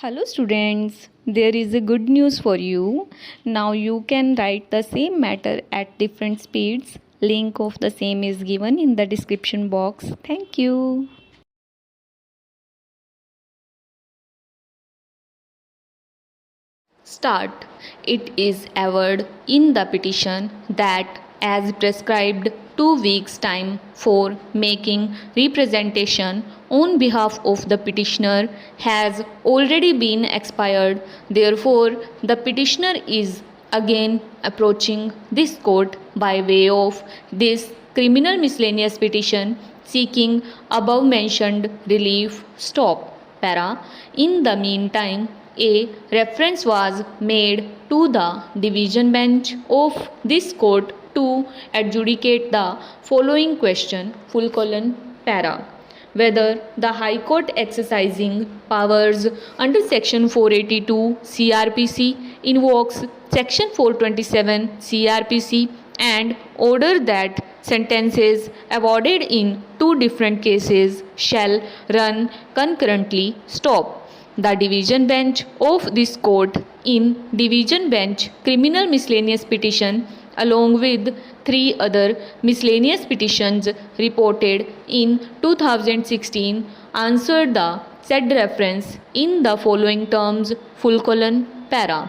Hello students, there is a good news for you. Now you can write the same matter at different speeds. Link of the same is given in the description box. Thank you. Start. It is averred in the petition that as prescribed 2 weeks time for making representation on behalf of the petitioner has already been expired. Therefore, the petitioner is again approaching this court by way of this criminal miscellaneous petition seeking above mentioned relief. Stop. Para. In the meantime, a reference was made to the division bench of this court to adjudicate the following question: para. Whether the High Court exercising powers under Section 482 CRPC invokes Section 427 CRPC and order that sentences awarded in two different cases shall run concurrently. Stop. The division bench of this court in division bench criminal miscellaneous petition along with 3 other miscellaneous petitions reported in 2016 answered the said reference in the following terms: para.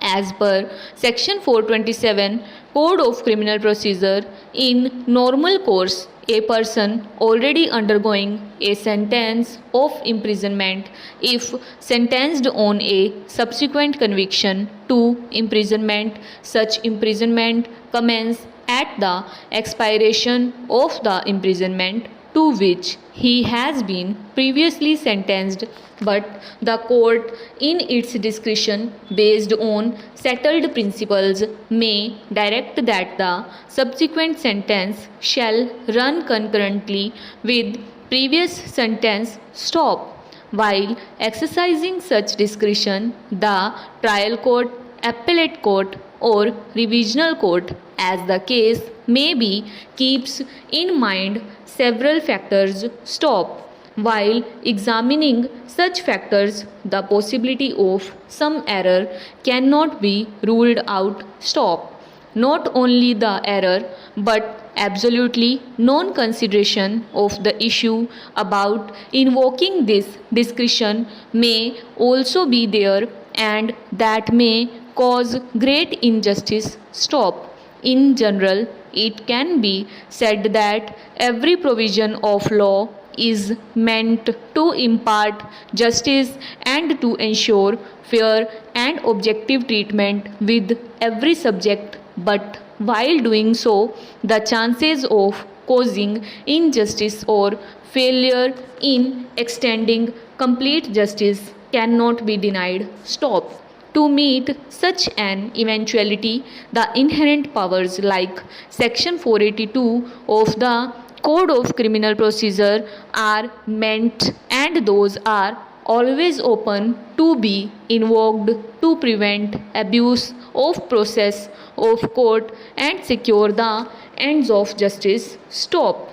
As per Section 427 Code of Criminal Procedure, in normal course, a person already undergoing a sentence of imprisonment, if sentenced on a subsequent conviction to imprisonment, such imprisonment commence at the expiration of the imprisonment to which he has been previously sentenced, but the court in its discretion based on settled principles may direct that the subsequent sentence shall run concurrently with previous sentence. Stop. While exercising such discretion, the trial court, appellate court or revisional court, as the case may be, keeps in mind several factors. Stop. While examining such factors, the possibility of some error cannot be ruled out. Stop. Not only the error, but absolutely non-consideration of the issue about invoking this discretion may also be there, and that may cause great injustice. Stop. In general, it can be said that every provision of law is meant to impart justice and to ensure fair and objective treatment with every subject, but while doing so, the chances of causing injustice or failure in extending complete justice cannot be denied. Stop. To meet such an eventuality, the inherent powers like Section 482 of the Code of Criminal Procedure are meant, and those are always open to be invoked to prevent abuse of process of court and secure the ends of justice. Stop.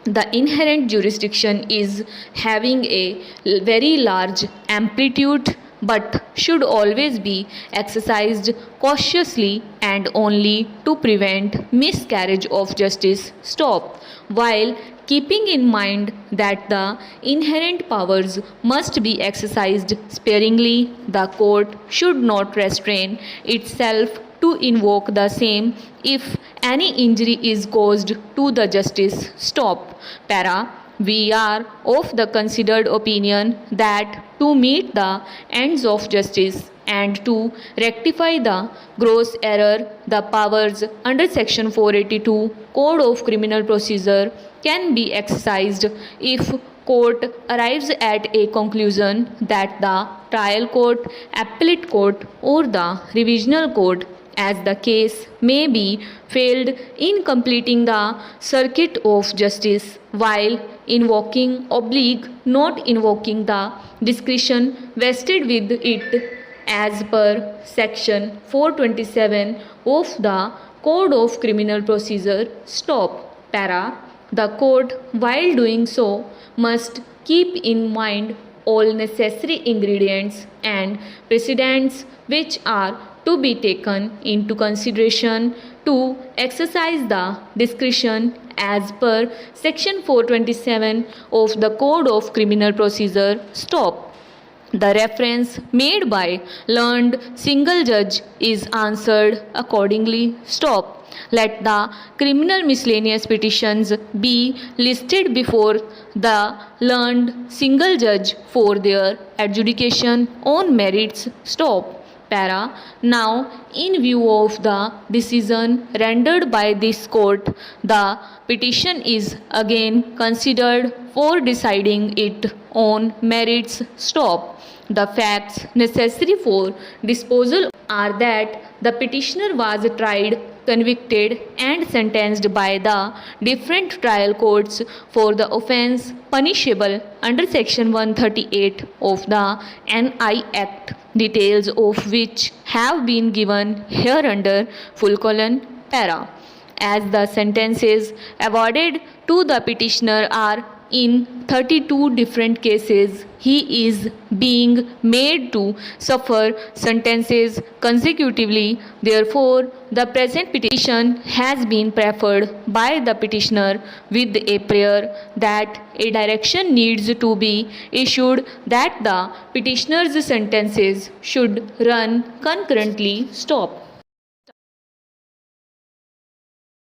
The inherent jurisdiction is having a very large amplitude but should always be exercised cautiously and only to prevent miscarriage of justice. Stop. While keeping in mind that the inherent powers must be exercised sparingly, the court should not restrain itself to invoke the same if any injury is caused to the justice. Stop. Para. We are of the considered opinion that to meet the ends of justice and to rectify the gross error, the powers under Section 482 Code of Criminal Procedure can be exercised if court arrives at a conclusion that the trial court, appellate court or the revisional court, as the case may be, failed in completing the circuit of justice while invoking not invoking the discretion vested with it as per Section 427 of the Code of Criminal Procedure. Stop. Para. The court, while doing so, must keep in mind all necessary ingredients and precedents which are to be taken into consideration to exercise the discretion as per section 427 of the Code of Criminal Procedure. Stop. The reference made by learned single judge is answered accordingly. Stop. Let the criminal miscellaneous petitions be listed before the learned single judge for their adjudication on merits. Stop. Para. Now, in view of the decision rendered by this court, the petition is again considered for deciding it on merits. Stop. The facts necessary for disposal are that the petitioner was tried, convicted, and sentenced by the different trial courts for the offence punishable under Section 138 of the NI Act, details of which have been given hereunder. Para. As the sentences awarded to the petitioner are in 32 different cases, he is being made to suffer sentences consecutively. Therefore, the present petition has been preferred by the petitioner with a prayer that a direction needs to be issued that the petitioner's sentences should run concurrently. Stop.